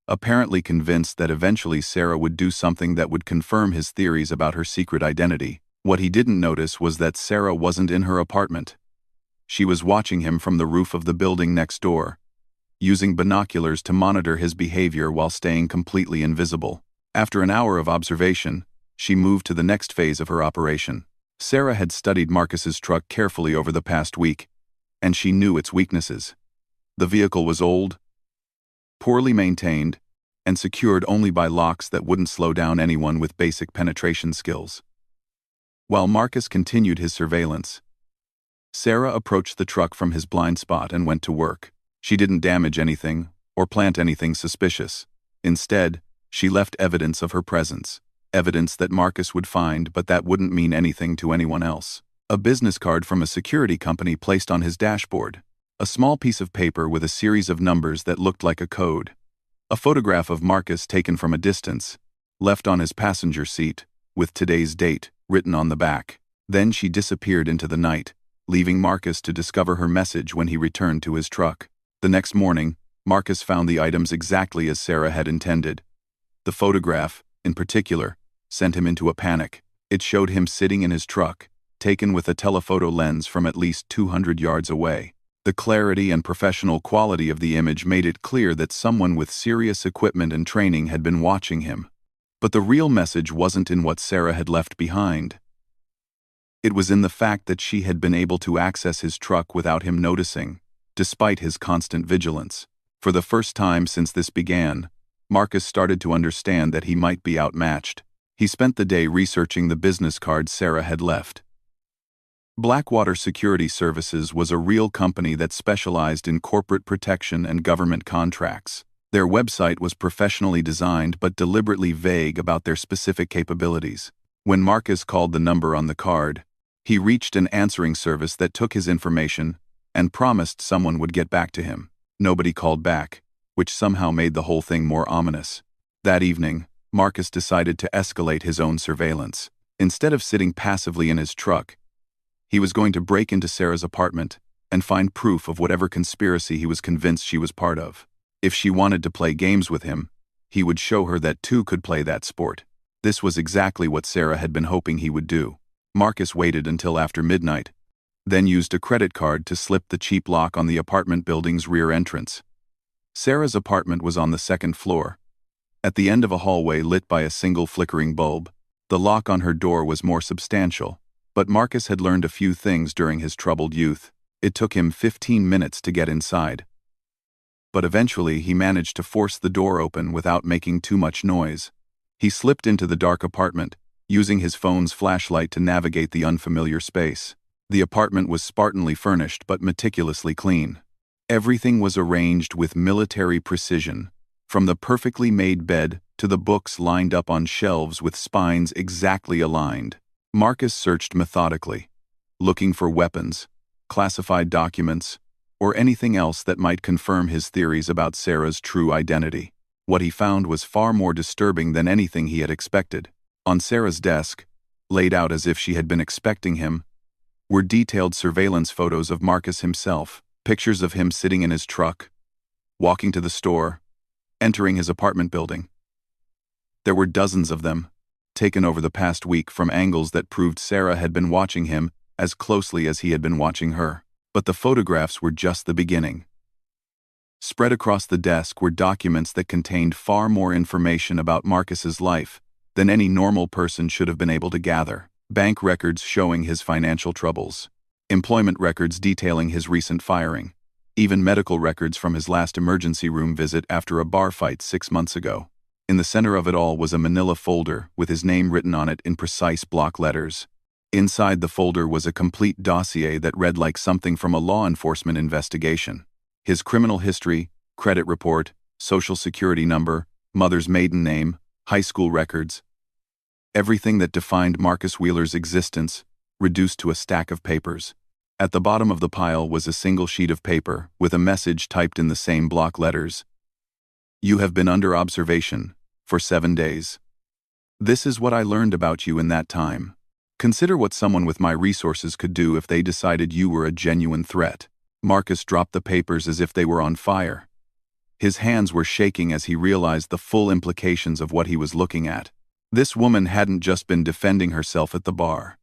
apparently convinced that eventually Sarah would do something that would confirm his theories about her secret identity. What he didn't notice was that Sarah wasn't in her apartment. She was watching him from the roof of the building next door, using binoculars to monitor his behavior while staying completely invisible. After an hour of observation, she moved to the next phase of her operation. Sarah had studied Marcus's truck carefully over the past week, and she knew its weaknesses. The vehicle was old, poorly maintained, and secured only by locks that wouldn't slow down anyone with basic penetration skills. While Marcus continued his surveillance, Sarah approached the truck from his blind spot and went to work. She didn't damage anything or plant anything suspicious. Instead, she left evidence of her presence, evidence that Marcus would find but that wouldn't mean anything to anyone else. A business card from a security company placed on his dashboard. A small piece of paper with a series of numbers that looked like a code. A photograph of Marcus taken from a distance, left on his passenger seat, with today's date written on the back. Then she disappeared into the night, leaving Marcus to discover her message when he returned to his truck. The next morning, Marcus found the items exactly as Sarah had intended. The photograph, in particular, sent him into a panic. It showed him sitting in his truck, taken with a telephoto lens from at least 200 yards away. The clarity and professional quality of the image made it clear that someone with serious equipment and training had been watching him. But the real message wasn't in what Sarah had left behind. It was in the fact that she had been able to access his truck without him noticing, despite his constant vigilance. For the first time since this began, Marcus started to understand that he might be outmatched. He spent the day researching the business cards Sarah had left. Blackwater Security Services was a real company that specialized in corporate protection and government contracts. Their website was professionally designed but deliberately vague about their specific capabilities. When Marcus called the number on the card, he reached an answering service that took his information and promised someone would get back to him. Nobody called back, which somehow made the whole thing more ominous. That evening, Marcus decided to escalate his own surveillance. Instead of sitting passively in his truck, he was going to break into Sarah's apartment and find proof of whatever conspiracy he was convinced she was part of. If she wanted to play games with him, he would show her that two could play that sport. This was exactly what Sarah had been hoping he would do. Marcus waited until after midnight, then used a credit card to slip the cheap lock on the apartment building's rear entrance. Sarah's apartment was on the second floor, at the end of a hallway lit by a single flickering bulb. The lock on her door was more substantial, but Marcus had learned a few things during his troubled youth. It took him 15 minutes to get inside, but eventually he managed to force the door open without making too much noise. He slipped into the dark apartment, using his phone's flashlight to navigate the unfamiliar space. The apartment was spartanly furnished but meticulously clean. Everything was arranged with military precision, from the perfectly made bed to the books lined up on shelves with spines exactly aligned. Marcus searched methodically, looking for weapons, classified documents, or anything else that might confirm his theories about Sarah's true identity. What he found was far more disturbing than anything he had expected. On Sarah's desk, laid out as if she had been expecting him, were detailed surveillance photos of Marcus himself, pictures of him sitting in his truck, walking to the store, entering his apartment building. There were dozens of them, taken over the past week from angles that proved Sarah had been watching him as closely as he had been watching her. But the photographs were just the beginning. Spread across the desk were documents that contained far more information about Marcus's life than any normal person should have been able to gather. Bank records showing his financial troubles, employment records detailing his recent firing, even medical records from his last emergency room visit after a bar fight 6 months ago. In the center of it all was a manila folder with his name written on it in precise block letters. Inside the folder was a complete dossier that read like something from a law enforcement investigation. His criminal history, credit report, social security number, mother's maiden name, high school records. Everything that defined Marcus Wheeler's existence, reduced to a stack of papers. At the bottom of the pile was a single sheet of paper with a message typed in the same block letters. You have been under observation for 7 days. This is what I learned about you in that time. Consider what someone with my resources could do if they decided you were a genuine threat. Marcus dropped the papers as if they were on fire. His hands were shaking as he realized the full implications of what he was looking at. This woman hadn't just been defending herself at the bar.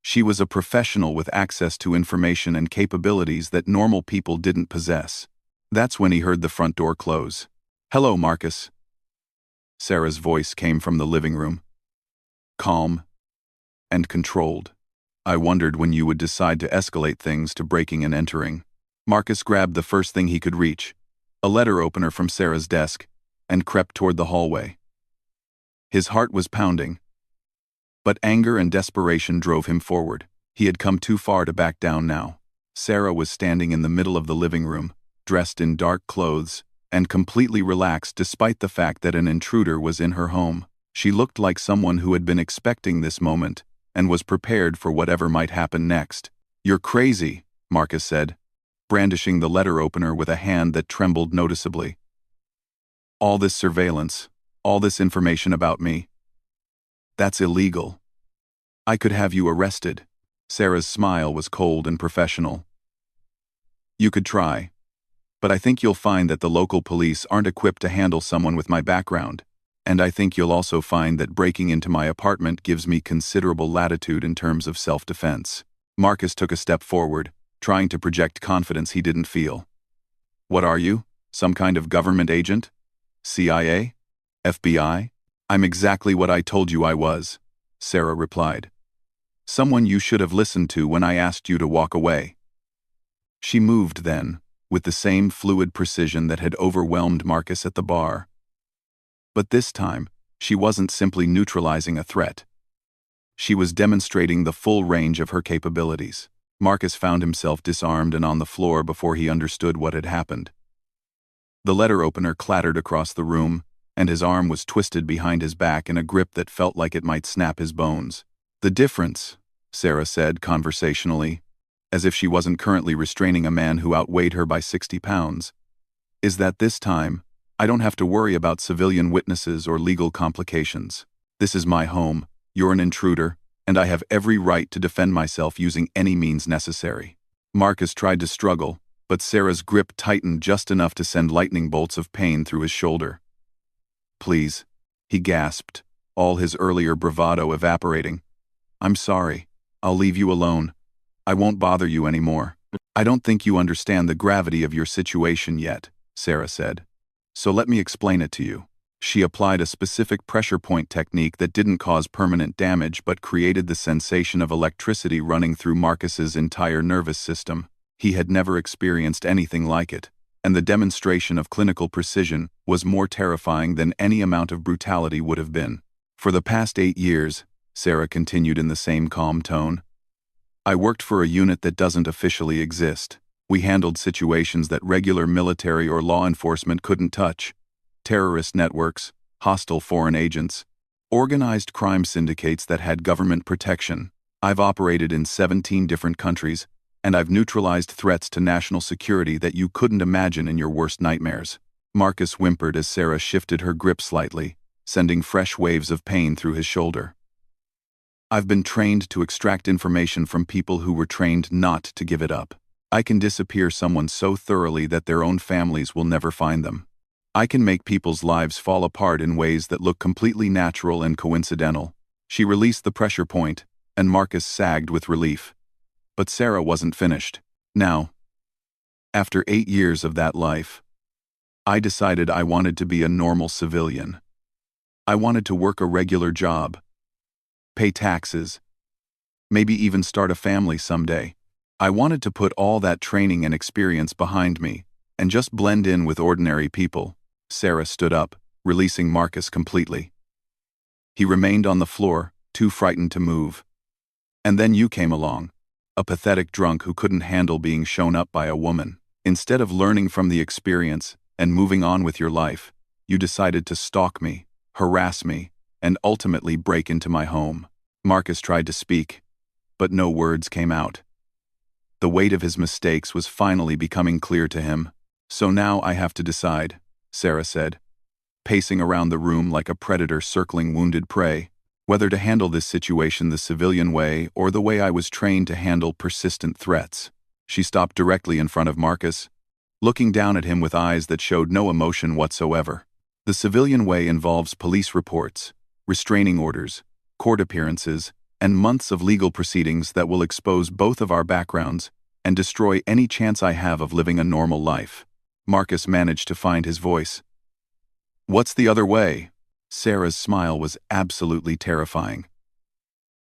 She was a professional with access to information and capabilities that normal people didn't possess. That's when he heard the front door close. Hello, Marcus. Sarah's voice came from the living room. Calm and controlled. I wondered when you would decide to escalate things to breaking and entering. Marcus grabbed the first thing he could reach, a letter opener from Sarah's desk, and crept toward the hallway. His heart was pounding, but anger and desperation drove him forward. He had come too far to back down now. Sarah was standing in the middle of the living room, dressed in dark clothes, and completely relaxed despite the fact that an intruder was in her home. She looked like someone who had been expecting this moment and was prepared for whatever might happen next. You're crazy, Marcus said, brandishing the letter opener with a hand that trembled noticeably. All this surveillance, all this information about me. That's illegal. I could have you arrested. Sarah's smile was cold and professional. You could try, but I think you'll find that the local police aren't equipped to handle someone with my background, And I think you'll also find that breaking into my apartment gives me considerable latitude in terms of self-defense. Marcus took a step forward, trying to project confidence he didn't feel. What are you? Some kind of government agent? CIA? FBI? I'm exactly what I told you I was, Sarah replied. Someone you should have listened to when I asked you to walk away. She moved then, with the same fluid precision that had overwhelmed Marcus at the bar. But this time, she wasn't simply neutralizing a threat. She was demonstrating the full range of her capabilities. Marcus found himself disarmed and on the floor before he understood what had happened. The letter opener clattered across the room, and his arm was twisted behind his back in a grip that felt like it might snap his bones. The difference, Sarah said conversationally, as if she wasn't currently restraining a man who outweighed her by 60 pounds, is that this time, I don't have to worry about civilian witnesses or legal complications. This is my home, you're an intruder, and I have every right to defend myself using any means necessary. Marcus tried to struggle, but Sarah's grip tightened just enough to send lightning bolts of pain through his shoulder. Please, he gasped, all his earlier bravado evaporating. I'm sorry. I'll leave you alone. I won't bother you anymore. I don't think you understand the gravity of your situation yet, Sarah said. So let me explain it to you. She applied a specific pressure point technique that didn't cause permanent damage but created the sensation of electricity running through Marcus's entire nervous system. He had never experienced anything like it, and the demonstration of clinical precision was more terrifying than any amount of brutality would have been. For the past 8 years, Sarah continued in the same calm tone, I worked for a unit that doesn't officially exist. We handled situations that regular military or law enforcement couldn't touch. Terrorist networks, hostile foreign agents, organized crime syndicates that had government protection. I've operated in 17 different countries, and I've neutralized threats to national security that you couldn't imagine in your worst nightmares. Marcus whimpered as Sarah shifted her grip slightly, sending fresh waves of pain through his shoulder. I've been trained to extract information from people who were trained not to give it up. I can disappear someone so thoroughly that their own families will never find them. I can make people's lives fall apart in ways that look completely natural and coincidental. She released the pressure point, and Marcus sagged with relief. But Sarah wasn't finished. Now, after 8 years of that life, I decided I wanted to be a normal civilian. I wanted to work a regular job, pay taxes, maybe even start a family someday. I wanted to put all that training and experience behind me and just blend in with ordinary people. Sarah stood up, releasing Marcus completely. He remained on the floor, too frightened to move. And then you came along, a pathetic drunk who couldn't handle being shown up by a woman. Instead of learning from the experience and moving on with your life, you decided to stalk me, harass me, and ultimately break into my home. Marcus tried to speak, but no words came out. The weight of his mistakes was finally becoming clear to him. So now I have to decide, Sarah said, pacing around the room like a predator circling wounded prey, whether to handle this situation the civilian way or the way I was trained to handle persistent threats. She stopped directly in front of Marcus, looking down at him with eyes that showed no emotion whatsoever. The civilian way involves police reports, restraining orders, court appearances, and months of legal proceedings that will expose both of our backgrounds and destroy any chance I have of living a normal life. Marcus managed to find his voice. What's the other way? Sarah's smile was absolutely terrifying.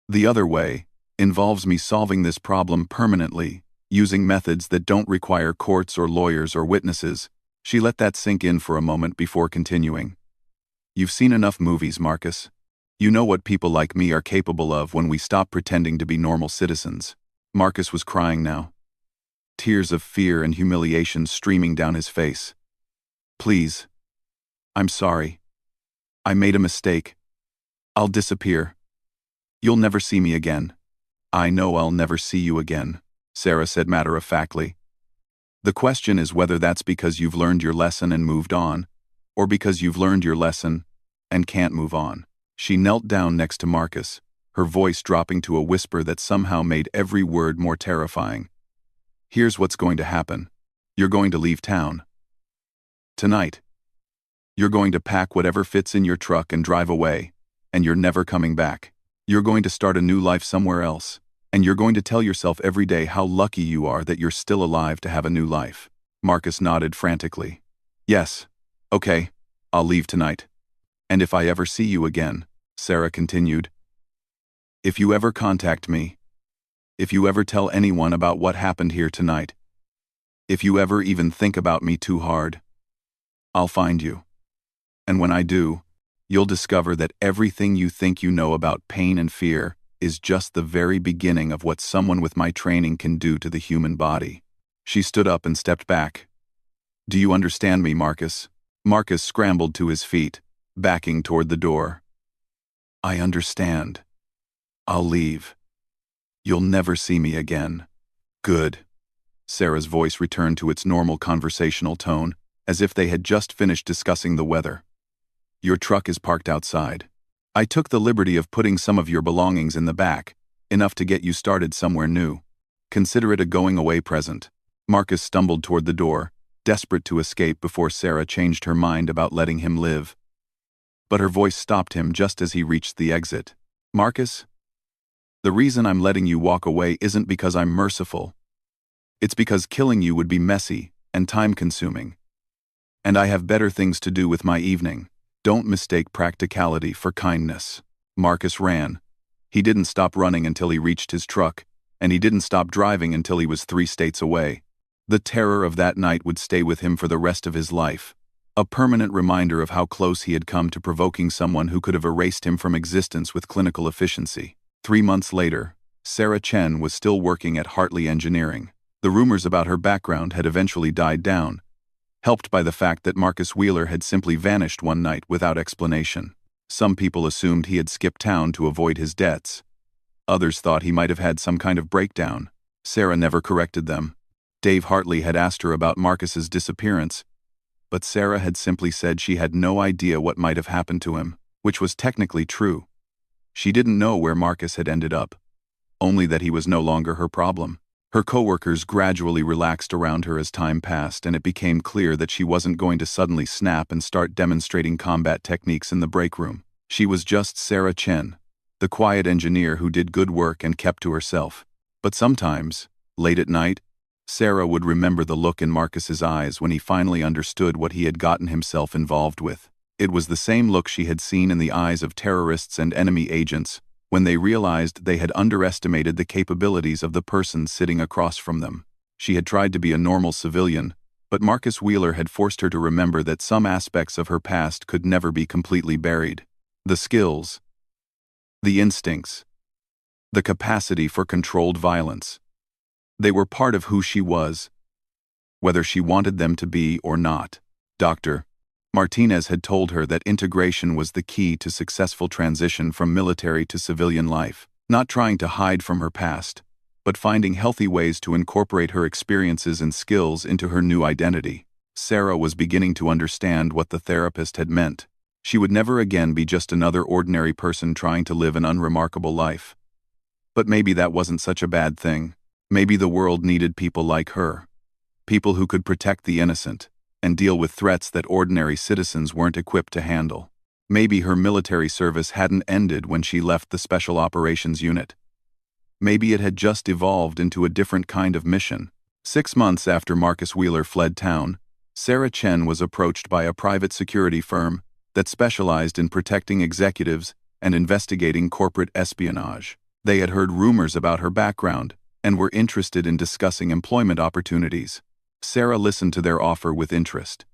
The other way involves me solving this problem permanently, using methods that don't require courts or lawyers or witnesses. She let that sink in for a moment before continuing. You've seen enough movies, Marcus. You know what people like me are capable of when we stop pretending to be normal citizens. Marcus was crying now, tears of fear and humiliation streaming down his face. Please. I'm sorry. I made a mistake. I'll disappear. You'll never see me again. I know I'll never see you again, Sarah said matter-of-factly. The question is whether that's because you've learned your lesson and moved on, or because you've learned your lesson and can't move on. She knelt down next to Marcus, her voice dropping to a whisper that somehow made every word more terrifying. Here's what's going to happen. You're going to leave town. Tonight. You're going to pack whatever fits in your truck and drive away, and you're never coming back. You're going to start a new life somewhere else, and you're going to tell yourself every day how lucky you are that you're still alive to have a new life. Marcus nodded frantically. Yes. Okay. I'll leave tonight. And if I ever see you again, Sarah continued, if you ever contact me, if you ever tell anyone about what happened here tonight, if you ever even think about me too hard, I'll find you. And when I do, you'll discover that everything you think you know about pain and fear is just the very beginning of what someone with my training can do to the human body. She stood up and stepped back. Do you understand me, Marcus? Marcus scrambled to his feet, backing toward the door. I understand. I'll leave. You'll never see me again. Good. Sarah's voice returned to its normal conversational tone, as if they had just finished discussing the weather. Your truck is parked outside. I took the liberty of putting some of your belongings in the back, enough to get you started somewhere new. Consider it a going-away present. Marcus stumbled toward the door, desperate to escape before Sarah changed her mind about letting him live. But her voice stopped him just as he reached the exit. Marcus? The reason I'm letting you walk away isn't because I'm merciful. It's because killing you would be messy and time-consuming. And I have better things to do with my evening. Don't mistake practicality for kindness. Marcus ran. He didn't stop running until he reached his truck, and he didn't stop driving until he was 3 states away. The terror of that night would stay with him for the rest of his life, a permanent reminder of how close he had come to provoking someone who could have erased him from existence with clinical efficiency. 3 months later, Sarah Chen was still working at Hartley Engineering. The rumors about her background had eventually died down, helped by the fact that Marcus Wheeler had simply vanished one night without explanation. Some people assumed he had skipped town to avoid his debts. Others thought he might have had some kind of breakdown. Sarah never corrected them. Dave Hartley had asked her about Marcus's disappearance, but Sarah had simply said she had no idea what might have happened to him, which was technically true. She didn't know where Marcus had ended up, only that he was no longer her problem. Her coworkers gradually relaxed around her as time passed, and it became clear that she wasn't going to suddenly snap and start demonstrating combat techniques in the break room. She was just Sarah Chen, the quiet engineer who did good work and kept to herself. But sometimes, late at night, Sarah would remember the look in Marcus's eyes when he finally understood what he had gotten himself involved with. It was the same look she had seen in the eyes of terrorists and enemy agents when they realized they had underestimated the capabilities of the person sitting across from them. She had tried to be a normal civilian, but Marcus Wheeler had forced her to remember that some aspects of her past could never be completely buried. The skills, the instincts, the capacity for controlled violence. They were part of who she was, whether she wanted them to be or not. Dr. Martinez had told her that integration was the key to successful transition from military to civilian life, not trying to hide from her past, but finding healthy ways to incorporate her experiences and skills into her new identity. Sarah was beginning to understand what the therapist had meant. She would never again be just another ordinary person trying to live an unremarkable life. But maybe that wasn't such a bad thing. Maybe the world needed people like her. People who could protect the innocent and deal with threats that ordinary citizens weren't equipped to handle. Maybe her military service hadn't ended when she left the Special Operations Unit. Maybe it had just evolved into a different kind of mission. 6 months after Marcus Wheeler fled town, Sarah Chen was approached by a private security firm that specialized in protecting executives and investigating corporate espionage. They had heard rumors about her background and were interested in discussing employment opportunities. Sarah listened to their offer with interest.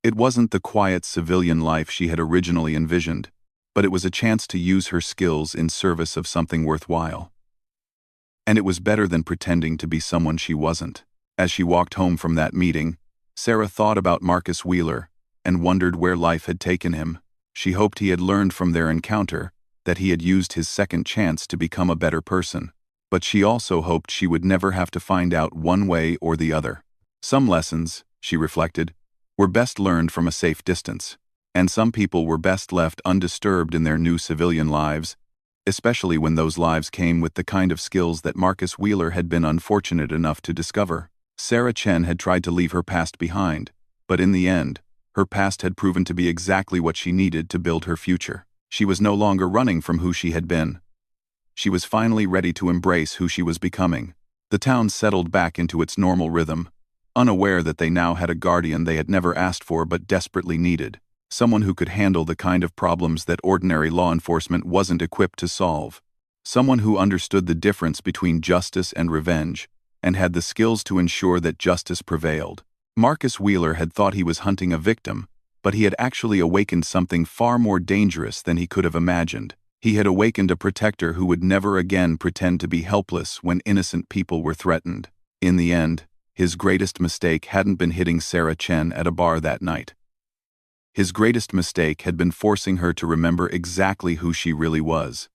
It wasn't the quiet civilian life she had originally envisioned, but it was a chance to use her skills in service of something worthwhile. And it was better than pretending to be someone she wasn't. As she walked home from that meeting, Sarah thought about Marcus Wheeler and wondered where life had taken him. She hoped he had learned from their encounter, that he had used his second chance to become a better person. But she also hoped she would never have to find out one way or the other. Some lessons, she reflected, were best learned from a safe distance, and some people were best left undisturbed in their new civilian lives, especially when those lives came with the kind of skills that Marcus Wheeler had been unfortunate enough to discover. Sarah Chen had tried to leave her past behind, but in the end, Her past had proven to be exactly what she needed to build her future. She was no longer running from who she had been. She was finally ready to embrace who she was becoming. The town settled back into its normal rhythm, unaware that they now had a guardian they had never asked for but desperately needed. Someone who could handle the kind of problems that ordinary law enforcement wasn't equipped to solve. Someone who understood the difference between justice and revenge, and had the skills to ensure that justice prevailed. Marcus Wheeler had thought he was hunting a victim, but he had actually awakened something far more dangerous than he could have imagined. He had awakened a protector who would never again pretend to be helpless when innocent people were threatened. In the end, his greatest mistake hadn't been hitting Sarah Chen at a bar that night. His greatest mistake had been forcing her to remember exactly who she really was.